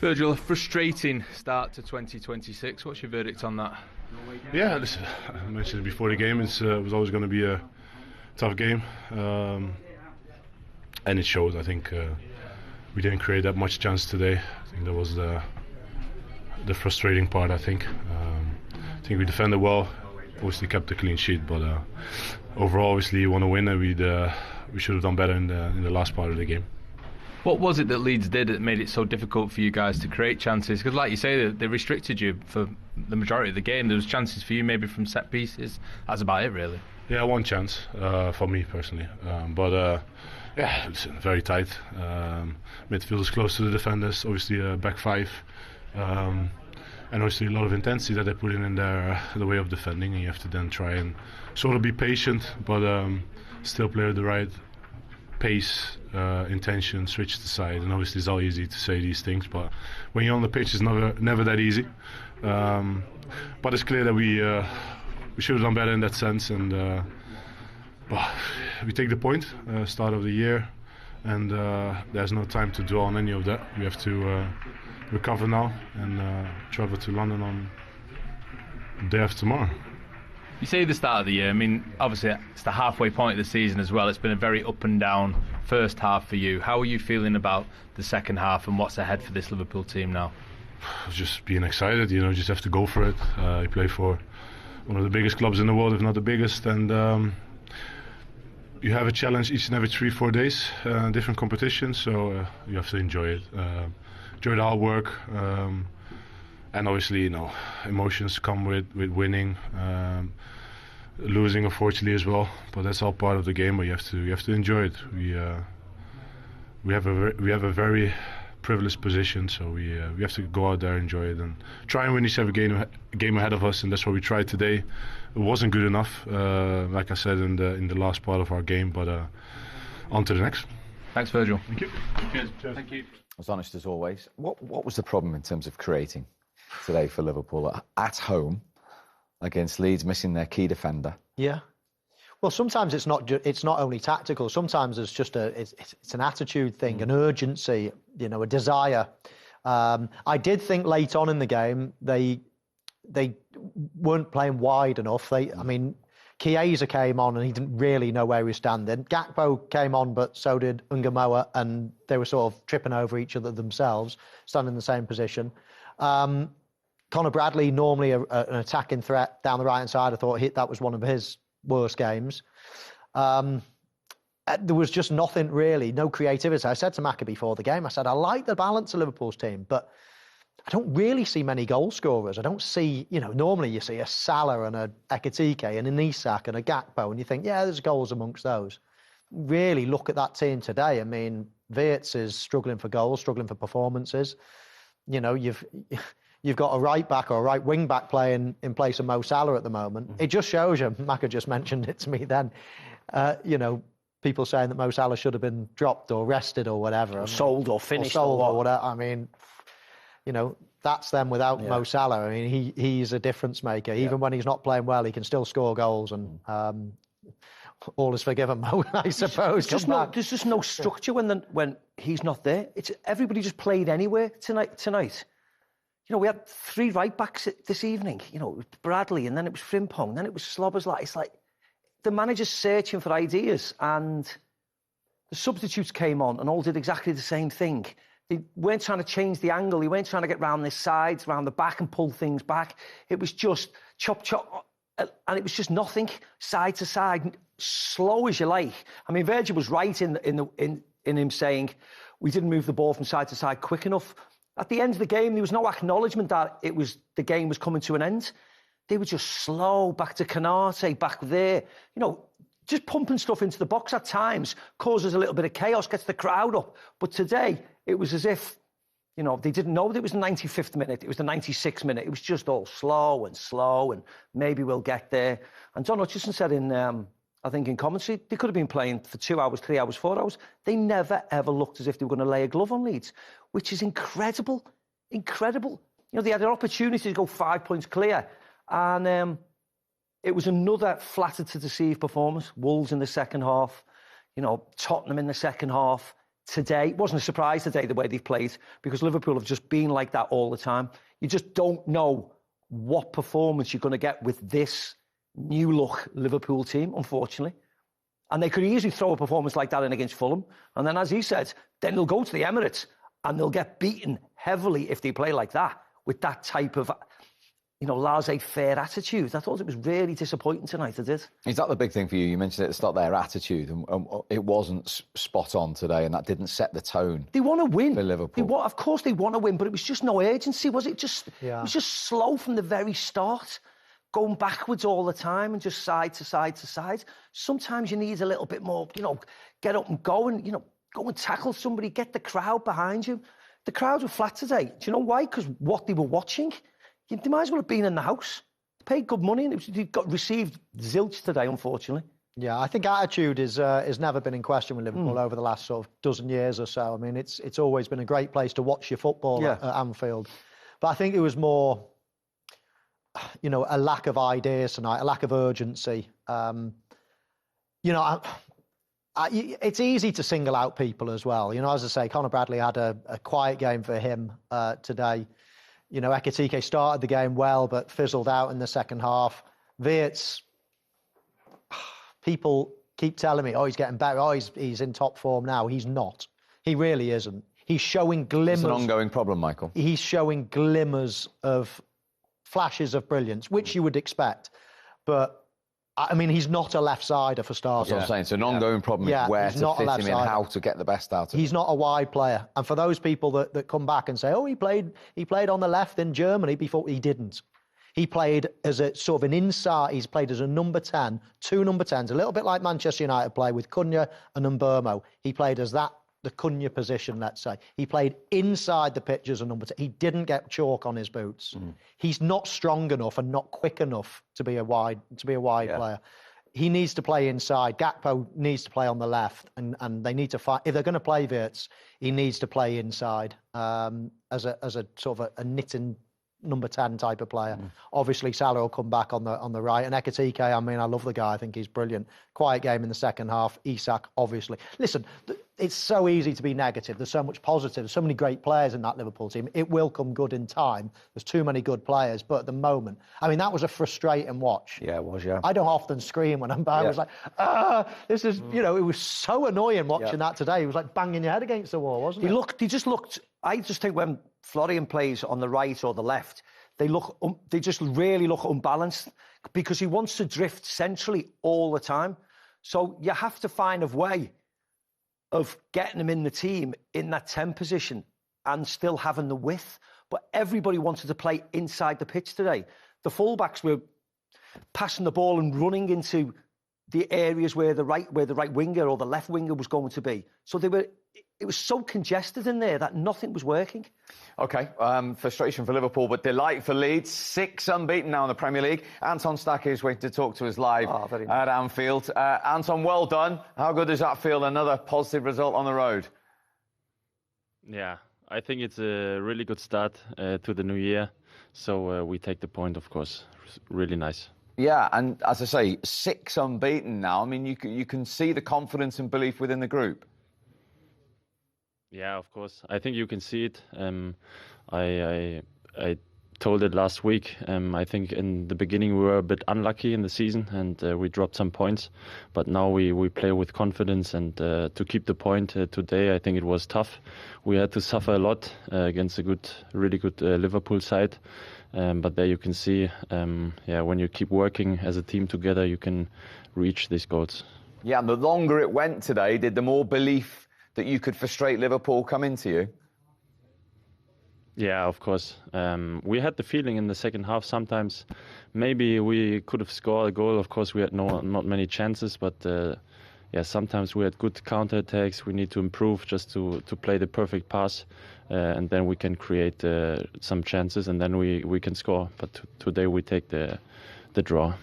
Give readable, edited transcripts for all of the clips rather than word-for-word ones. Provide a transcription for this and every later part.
Virgil, a frustrating start to 2026. What's your verdict on that? Yeah, listen, I mentioned it before the game. It was always going to be a tough game, and it showed. I think we didn't create that much chance today. I think that was the frustrating part. I think we defended well. Obviously kept a clean sheet, but overall, obviously, you want to win, and we should have done better in the last part of the game. What was it that Leeds did that made it so difficult for you guys to create chances? Because like you say, they restricted you for the majority of the game. There was chances for you maybe from set pieces. That's about it, really. Yeah, one chance for me personally. Yeah, listen, very tight. Midfield is close to the defenders. Obviously, back five. And obviously a lot of intensity that they put in the way of defending. And you have to then try and sort of be patient, but still play at the right pace, intention, switch to side. And obviously it's all easy to say these things, but when you're on the pitch it's never that easy. But it's clear that we should have done better in that sense, and but we take the point, start of the year, and there's no time to dwell on any of that. We have to recover now and travel to London on the day after tomorrow. You say the start of the year, I mean, obviously it's the halfway point of the season as well. It's been a very up and down first half for you. How are you feeling about the second half and what's ahead for this Liverpool team now? Just being excited, just have to go for it. You play for one of the biggest clubs in the world, if not the biggest, and you have a challenge each and every 3-4 days, different competitions, so you have to enjoy it. Enjoy the hard work. And obviously, emotions come with winning, losing, unfortunately, as well. But that's all part of the game. But you have to enjoy it. We have a very privileged position, so we have to go out there, enjoy it, and try and win each every game ahead of us. And that's what we tried today. It wasn't good enough, like I said in the last part of our game. But on to the next. Thanks, Virgil. Thank you. Cheers. Thank you. As honest as always. What was the problem in terms of creating today for Liverpool at home against Leeds, missing their key defender? Yeah. Well, sometimes it's not only tactical. Sometimes it's just it's an attitude thing, an urgency, a desire. I did think late on in the game they weren't playing wide enough. I mean, Chiesa came on and he didn't really know where he was standing. Gakpo came on, but so did Ungamoa, and they were sort of tripping over each other themselves, standing in the same position. Conor Bradley, normally an attacking threat down the right-hand side, I thought that was one of his worst games. There was just nothing really, no creativity. I said to Macca before the game, I said, I like the balance of Liverpool's team, but I don't really see many goal scorers. I don't see, normally you see a Salah and a Ekitike and an Isak and a Gakpo, and you think, yeah, there's goals amongst those. Really look at that team today. I mean, Wirtz is struggling for goals, struggling for performances. You've got a right back or a right wing back playing in place of Mo Salah at the moment. It just shows you, Macca just mentioned it to me then, people saying that Mo Salah should have been dropped or rested or whatever. Or sold or finished. Or whatever. I mean, that's them without Mo Salah. I mean, he's a difference maker. Even when he's not playing well, he can still score goals, and all is forgiven, Mo, I suppose. There's just no structure when he's not there. It's everybody just played anywhere tonight. We had 3 right backs this evening. It was Bradley, and then it was Frimpong, then it was Szoboszlai. It's like the manager's searching for ideas, and the substitutes came on and all did exactly the same thing. They weren't trying to change the angle. They weren't trying to get round the sides, round the back, and pull things back. It was just chop, chop, and it was just nothing, side to side, slow as you like. I mean, Virgil was right in him saying we didn't move the ball from side to side quick enough. At the end of the game, there was no acknowledgement that the game was coming to an end. They were just slow, back to Canate, back there. Just pumping stuff into the box at times causes a little bit of chaos, gets the crowd up. But today, it was as if, they didn't know that it was the 95th minute. It was the 96th minute. It was just all slow, and maybe we'll get there. And John Hutchison said I think in commentary, they could have been playing for 2 hours, 3 hours, 4 hours. They never, ever looked as if they were going to lay a glove on Leeds, which is incredible. Incredible. They had an opportunity to go 5 points clear. And it was another flattered to deceive performance. Wolves in the second half, Tottenham in the second half. today. It wasn't a surprise today the way they've played, because Liverpool have just been like that all the time. You just don't know what performance you're going to get with this new look Liverpool team, unfortunately. And they could easily throw a performance like that in against Fulham. And then, as he said, then they'll go to the Emirates and they'll get beaten heavily if they play like that, with that type of, laissez-faire attitude. I thought it was really disappointing tonight, I did. Is that the big thing for you? You mentioned at the start their attitude, and it wasn't spot on today, and that didn't set the tone. They want to win. For Liverpool. Of course they want to win, but it was just no urgency, was it? Yeah. It was just slow from the very start, going backwards all the time and just side to side to side. Sometimes you need a little bit more, get up and go and, go and tackle somebody, get the crowd behind you. The crowd were flat today. Do you know why? Because what they were watching, they might as well have been in the house. They paid good money and they got received zilch today, unfortunately. Yeah, I think attitude is never been in question with Liverpool over the last sort of dozen years or so. I mean, it's always been a great place to watch your football at Anfield. But I think it was more, a lack of ideas tonight, a lack of urgency. It's easy to single out people as well. As I say, Conor Bradley had a quiet game for him today. Ekitike started the game well, but fizzled out in the second half. Wirtz, people keep telling me, he's getting better. He's in top form now. He's not. He really isn't. He's showing glimmers. It's an ongoing problem, Michael. He's showing glimmers of flashes of brilliance, which you would expect. But, I mean, he's not a left-sider for starters. That's what I'm saying. It's an ongoing problem is where to fit him in, how to get the best out of him. He's not a wide player. And for those people that come back and say, he played on the left in Germany before, he didn't. He played as a sort of an inside, he's played as a number 10, two number 10s, a little bit like Manchester United play with Cunha and Mbermo. He played as the Cunha position, let's say. He played inside the pitch as a number 10. He didn't get chalk on his boots. He's not strong enough and not quick enough to be a wide player. He needs to play inside. Gakpo needs to play on the left, and they need to fight. If they're going to play Wirtz, he needs to play inside as a sort of a knitting number 10 type of player. Obviously, Salah will come back on the right. And Ekitike, I mean, I love the guy. I think he's brilliant. Quiet game in the second half. Isak, obviously. Listen, it's so easy to be negative. There's so much positive. There's so many great players in that Liverpool team. It will come good in time. There's too many good players. But at the moment, I mean, that was a frustrating watch. Yeah, it was, yeah. I don't often scream when I'm bad. I was like, this is, it was so annoying watching that today. It was like banging your head against the wall, wasn't it? He just looked, I just think when Florian plays on the right or the left, they just really look unbalanced because he wants to drift centrally all the time. So you have to find a way of getting him in the team in that 10 position and still having the width. But everybody wanted to play inside the pitch today. The fullbacks were passing the ball and running into the areas where the right winger or the left winger was going to be. So it was so congested in there that nothing was working. OK, frustration for Liverpool, but delight for Leeds. 6 unbeaten now in the Premier League. Anton Stack is waiting to talk to us live at Anfield. Anton, well done. How good does that feel? Another positive result on the road. Yeah, I think it's a really good start to the new year. So we take the point, of course. Really nice. Yeah, and as I say, 6 unbeaten now. I mean, you can see the confidence and belief within the group. Yeah, of course. I think you can see it. I told it last week. I think in the beginning we were a bit unlucky in the season and we dropped some points. But now we play with confidence and to keep the point today, I think it was tough. We had to suffer a lot against a really good Liverpool side. But there you can see, when you keep working as a team together, you can reach these goals. Yeah, and the longer it went today, did the more belief that you could frustrate Liverpool come into you? Yeah, of course. We had the feeling in the second half sometimes maybe we could have scored a goal. Of course, we had not many chances, but sometimes we had good counter-attacks. We need to improve just to play the perfect pass, and then we can create some chances, and then we can score. But today we take the draw.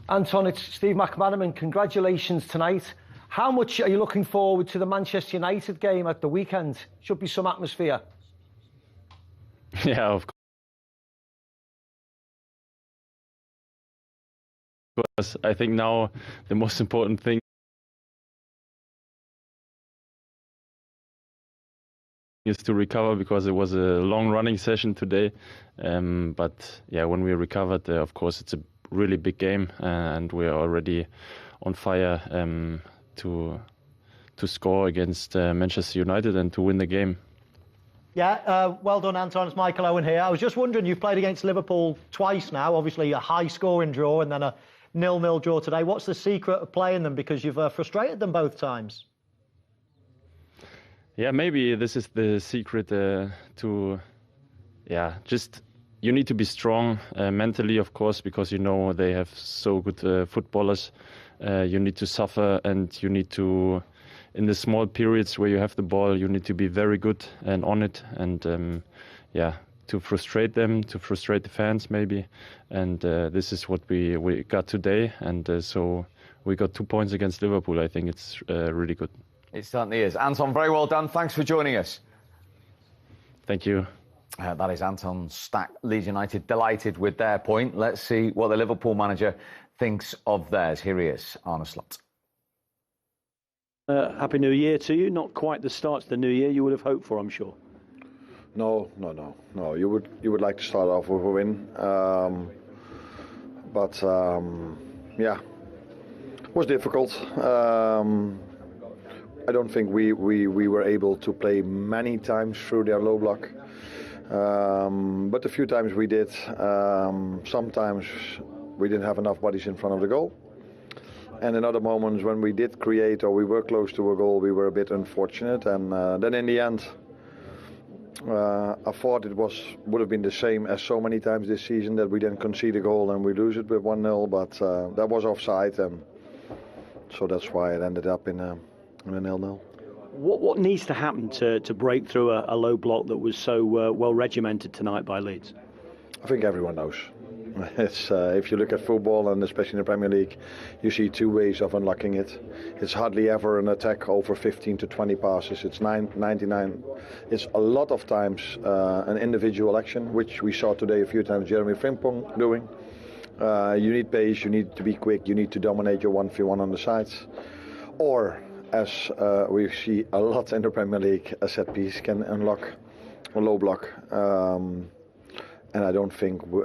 Anton, it's Steve McManaman. Congratulations tonight. How much are you looking forward to the Manchester United game at the weekend? Should be some atmosphere. Yeah, of course. I think now the most important thing is to recover because it was a long running session today. But yeah, when we recovered, of course, it's a really big game, and we are already on fire to score against Manchester United and to win the game. Yeah, well done, Anton. It's Michael Owen here. I was just wondering, you've played against Liverpool twice now, obviously a high-scoring draw and then a 0-0 draw today. What's the secret of playing them? Because you've frustrated them both times. Yeah, maybe this is the secret just you need to be strong mentally, of course, because you know they have so good footballers. You need to suffer, and you need to, in the small periods where you have the ball, you need to be very good and on it, and to frustrate them, to frustrate the fans maybe. And this is what we got today, and so we got 2 points against Liverpool. I think it's really good. It certainly is. Anton, very well done. Thanks for joining us. Thank you. That is Anton Stack, Leeds United, delighted with their point. Let's see what the Liverpool manager thinks of theirs. Here he is, Arne Slot. Happy New Year to you. Not quite the start to the new year you would have hoped for, I'm sure. No. You would like to start off with a win, but it was difficult. I don't think we were able to play many times through their low block, but the few times we did, sometimes we didn't have enough bodies in front of the goal. And in other moments when we did create or we were close to a goal, we were a bit unfortunate. And then in the end, I thought it would have been the same as so many times this season, that we then concede a goal and we lose it with 1-0. But that was offside, and so that's why it ended up in a 0-0. What needs to happen to break through a low block that was so well regimented tonight by Leeds? I think everyone knows. It's if you look at football, and especially in the Premier League, you see two ways of unlocking it. It's hardly ever an attack over 15 to 20 passes. It's 99. It's a lot of times an individual action, which we saw today a few times Jeremy Frimpong doing. You need pace, you need to be quick, you need to dominate your 1v1 on the sides. Or, as we see a lot in the Premier League, a set piece can unlock a low block. And I don't think we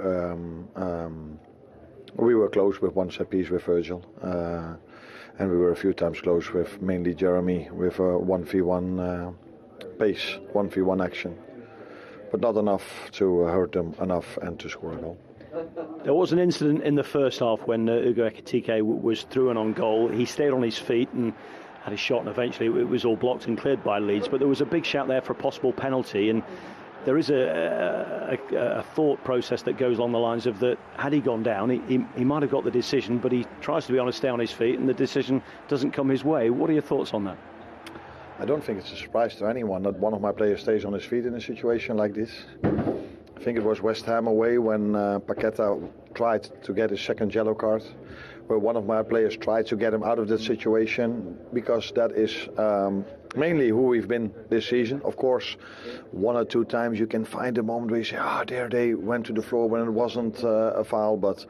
were close with one set piece with Virgil, and we were a few times close with mainly Jeremy with a 1v1 pace, 1v1 action, but not enough to hurt them enough and to score a goal. There was an incident in the first half when Hugo Ekitike was through and on goal. He stayed on his feet and had a shot, and eventually it was all blocked and cleared by Leeds. But there was a big shout there for a possible penalty, and there is a thought process that goes along the lines of that had he gone down, he might have got the decision, but he tries to be honest, stay on his feet, and the decision doesn't come his way. What are your thoughts on that? I don't think it's a surprise to anyone that one of my players stays on his feet in a situation like this. I think it was West Ham away when Paqueta tried to get his second yellow card, where one of my players tried to get him out of that situation, because that is mainly who we've been this season. Of course, one or two times you can find a moment where you say, there they went to the floor when it wasn't a foul, but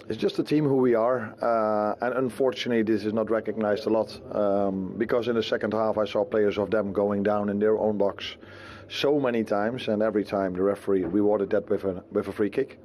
it's just a team who we are, and unfortunately this is not recognized a lot, because in the second half I saw players of them going down in their own box so many times, and every time the referee rewarded that with a free kick.